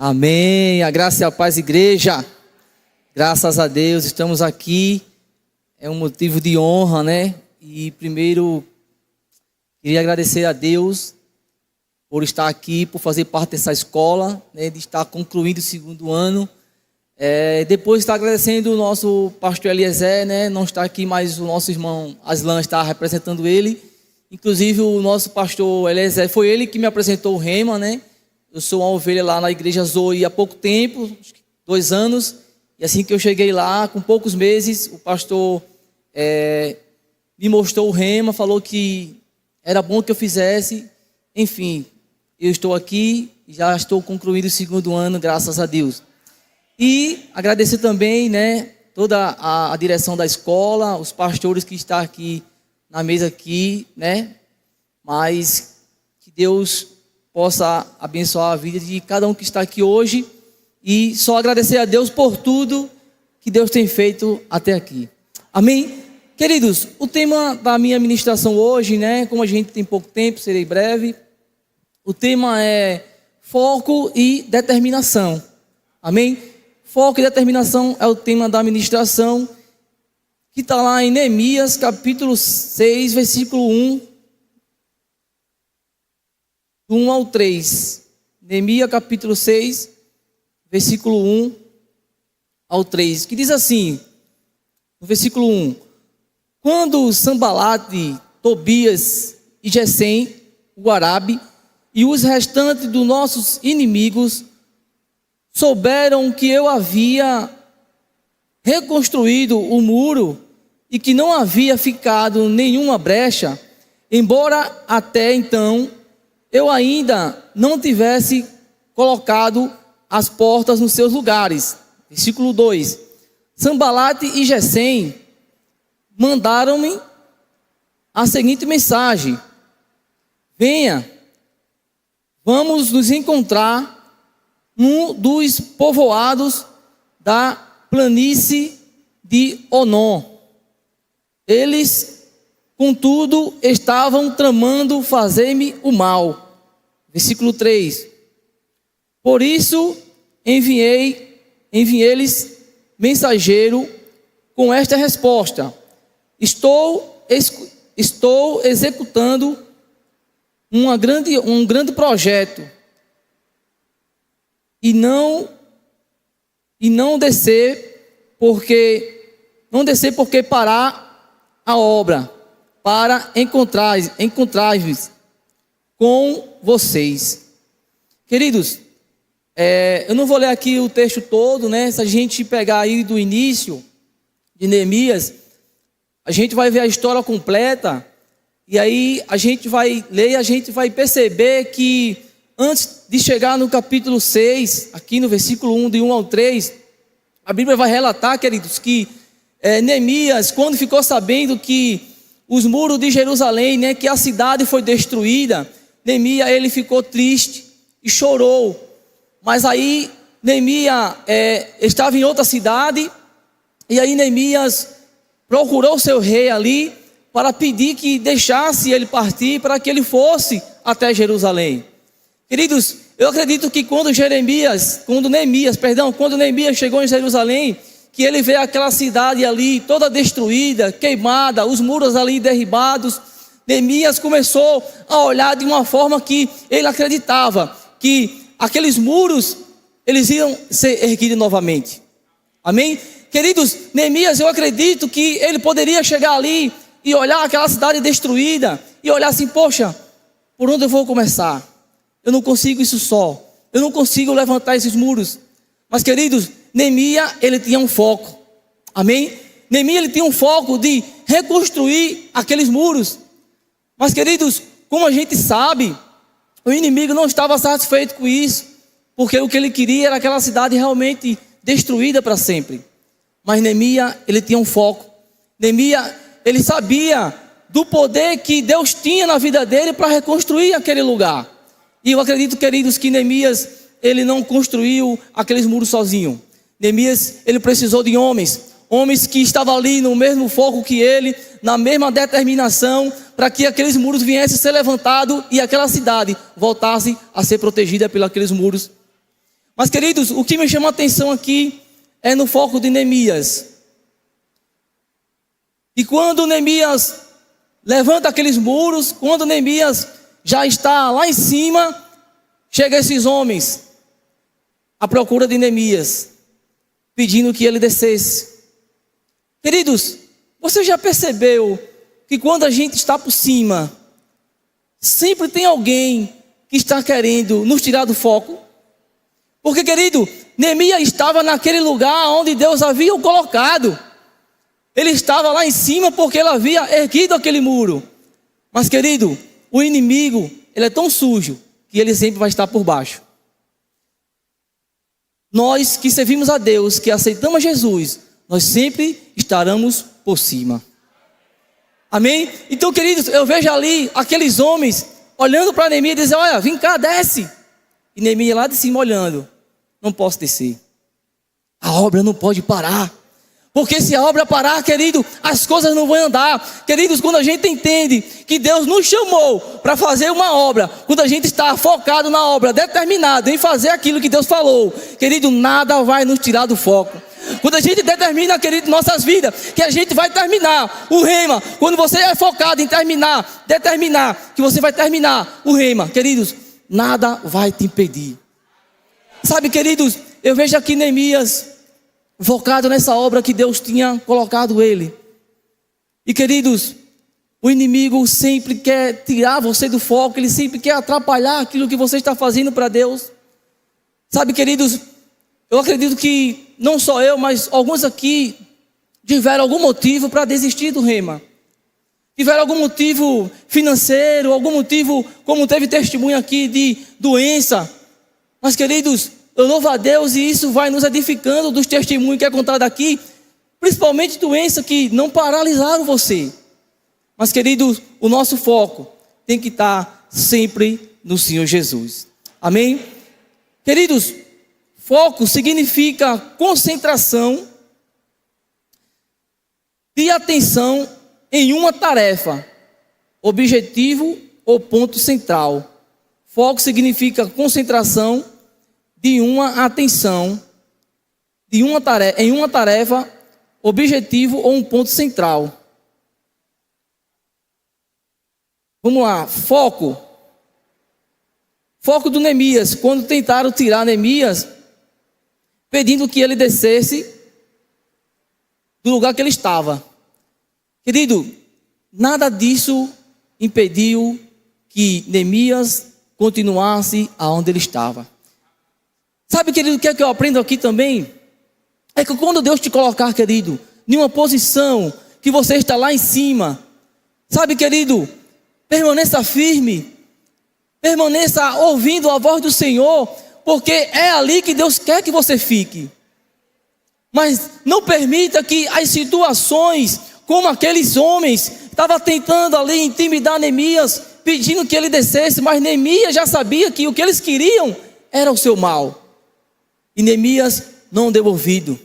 Amém, a graça e a paz, igreja. Graças a Deus, estamos aqui. É um motivo de honra, né? E primeiro, queria agradecer a Deus por estar aqui, por fazer parte dessa escola, né? De estar concluindo o segundo ano. Depois estar agradecendo o nosso pastor Eliezer, né? Não está aqui, mas o nosso irmão Aslan está representando ele. Inclusive o nosso pastor Eliezer, foi ele que me apresentou o Rema, né? Eu sou uma ovelha lá na igreja Zoe há pouco tempo, 2 anos. E assim que eu cheguei lá, com poucos meses, o pastor me mostrou o Rema, falou que era bom que eu fizesse. Enfim, eu estou aqui, já estou concluindo o segundo ano, graças a Deus. E agradecer também, né, toda a direção da escola, os pastores que estão aqui na mesa aqui, né? Mas que Deus possa abençoar a vida de cada um que está aqui hoje. E só agradecer a Deus por tudo que Deus tem feito até aqui. Amém? Queridos, o tema da minha ministração hoje, né? Como a gente tem pouco tempo, serei breve. O tema é foco e determinação. Amém? Foco e determinação é o tema da ministração, que está lá em Neemias, capítulo 6, versículo 1 ao 3. Neemias, capítulo 6, versículo 1 ao 3, que diz assim, no versículo 1: Quando Sambalate, Tobias e Gesem, o Arabe, e os restantes dos nossos inimigos souberam que eu havia reconstruído o muro e que não havia ficado nenhuma brecha, embora até então eu ainda não tivesse colocado as portas nos seus lugares. Versículo 2: Sambalate e Gesem mandaram-me a seguinte mensagem: venha, vamos nos encontrar num dos povoados da planície de Onom. Eles, contudo, estavam tramando fazer-me o mal. Versículo 3: Por isso enviei-lhes mensageiro com esta resposta: Estou executando um grande projeto e não descer porque parar a obra para encontrar-vos com vocês. Queridos, eu não vou ler aqui o texto todo, né? Se a gente pegar aí do início de Neemias, a gente vai ver a história completa. E aí a gente vai ler e a gente vai perceber que antes de chegar no capítulo 6, aqui no versículo 1, de 1 ao 3, a Bíblia vai relatar, queridos, que Neemias, quando ficou sabendo que os muros de Jerusalém, né, que a cidade foi destruída, Neemias, ele ficou triste e chorou. Mas aí Neemias estava em outra cidade, e aí Neemias procurou seu rei ali para pedir que deixasse ele partir, para que ele fosse até Jerusalém. Queridos, eu acredito que quando Neemias chegou em Jerusalém, que ele vê aquela cidade ali toda destruída, queimada, os muros ali derribados, Neemias começou a olhar de uma forma que ele acreditava que aqueles muros, eles iam ser erguidos novamente. Amém? Queridos, Neemias, eu acredito que ele poderia chegar ali e olhar aquela cidade destruída e olhar assim: poxa, por onde eu vou começar? Eu não consigo isso só, eu não consigo levantar esses muros. Mas, queridos, Neemias, ele tinha um foco. Amém? Neemias, ele tinha um foco de reconstruir aqueles muros. Mas, queridos, como a gente sabe, o inimigo não estava satisfeito com isso, porque o que ele queria era aquela cidade realmente destruída para sempre. Mas Neemias, ele tinha um foco. Neemias, ele sabia do poder que Deus tinha na vida dele para reconstruir aquele lugar. E eu acredito, queridos, que Neemias, ele não construiu aqueles muros sozinho. Neemias, ele precisou de homens que estavam ali no mesmo foco que ele, na mesma determinação, para que aqueles muros viessem a ser levantados e aquela cidade voltasse a ser protegida pelos aqueles muros. Mas, queridos, o que me chama a atenção aqui é no foco de Neemias. E quando Neemias levanta aqueles muros, quando Neemias já está lá em cima, chegam esses homens à procura de Neemias, pedindo que ele descesse. Queridos, você já percebeu que quando a gente está por cima, sempre tem alguém que está querendo nos tirar do foco? Porque, querido, Neemias estava naquele lugar onde Deus havia o colocado. Ele estava lá em cima porque ele havia erguido aquele muro. Mas, querido, o inimigo, ele é tão sujo que ele sempre vai estar por baixo. Nós que servimos a Deus, que aceitamos Jesus, nós sempre estaremos por cima. Amém? Então, queridos, eu vejo ali aqueles homens olhando para Neemias e dizendo: olha, vem cá, desce. E Neemias lá de cima olhando: não posso descer. A obra não pode parar. Porque se a obra parar, querido, as coisas não vão andar. Queridos, quando a gente entende que Deus nos chamou para fazer uma obra, quando a gente está focado na obra, determinado em fazer aquilo que Deus falou, querido, nada vai nos tirar do foco. Quando a gente determina, querido, nossas vidas, que a gente vai terminar o rema, quando você é focado em determinar que você vai terminar o rema, queridos, nada vai te impedir. Sabe, queridos, eu vejo aqui Neemias focado nessa obra que Deus tinha colocado ele. E, queridos, o inimigo sempre quer tirar você do foco, ele sempre quer atrapalhar aquilo que você está fazendo para Deus. Sabe, queridos, eu acredito que não só eu, mas alguns aqui tiveram algum motivo para desistir do rema. Tiveram algum motivo financeiro, algum motivo, como teve testemunho aqui, de doença. Mas, queridos, eu louvo a Deus e isso vai nos edificando dos testemunhos que é contado aqui, principalmente doenças que não paralisaram você. Mas, queridos, o nosso foco tem que estar sempre no Senhor Jesus. Amém? Queridos, foco significa concentração de atenção em uma tarefa, objetivo ou ponto central. Foco significa concentração de uma atenção em uma tarefa, objetivo ou um ponto central. Vamos lá, foco. Foco do Neemias, quando tentaram tirar Neemias, pedindo que ele descesse do lugar que ele estava. Querido, nada disso impediu que Neemias continuasse aonde ele estava. Sabe, querido, o que é que eu aprendo aqui também? É que quando Deus te colocar, querido, em uma posição que você está lá em cima, sabe, querido, permaneça firme, permaneça ouvindo a voz do Senhor, porque é ali que Deus quer que você fique. Mas não permita que as situações, como aqueles homens, estavam tentando ali intimidar Neemias, pedindo que ele descesse, mas Neemias já sabia que o que eles queriam era o seu mal. E Neemias não deu ouvido.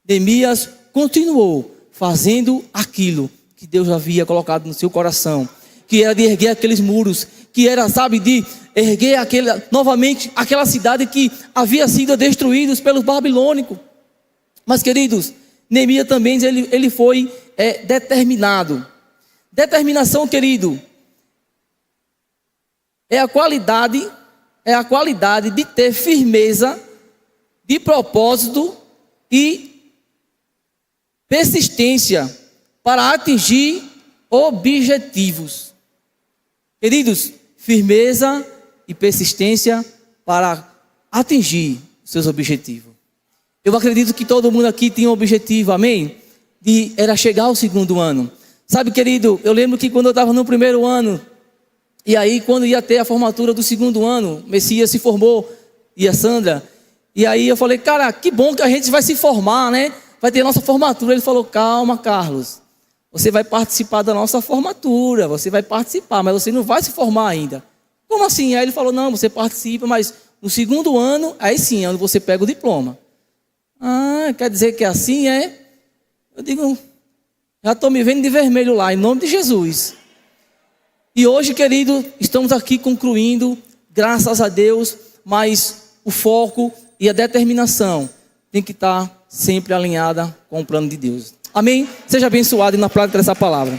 Neemias continuou fazendo aquilo que Deus havia colocado no seu coração, que era de erguer aqueles muros, que era, sabe, de erguer novamente aquela cidade que havia sido destruída pelos babilônicos. Mas, queridos, Neemias também ele foi determinado. Determinação, querido, é a qualidade de ter firmeza de propósito e persistência para atingir objetivos. Queridos, firmeza e persistência para atingir seus objetivos. Eu acredito que todo mundo aqui tinha um objetivo, amém? Era chegar ao segundo ano. Sabe, querido, eu lembro que quando eu estava no primeiro ano, e aí quando ia ter a formatura do segundo ano, Messias se formou, e a Sandra, e aí eu falei: cara, que bom que a gente vai se formar, né? Vai ter a nossa formatura. Ele falou: calma, Carlos, você vai participar da nossa formatura, você vai participar, mas você não vai se formar ainda. Como assim? Aí ele falou: não, você participa, mas no segundo ano, aí sim, é onde você pega o diploma. Ah, quer dizer que é assim, é? Eu digo: já estou me vendo de vermelho lá, em nome de Jesus. E hoje, querido, estamos aqui concluindo, graças a Deus, mas o foco e a determinação tem que estar sempre alinhada com o plano de Deus. Amém? Seja abençoado na prática dessa palavra.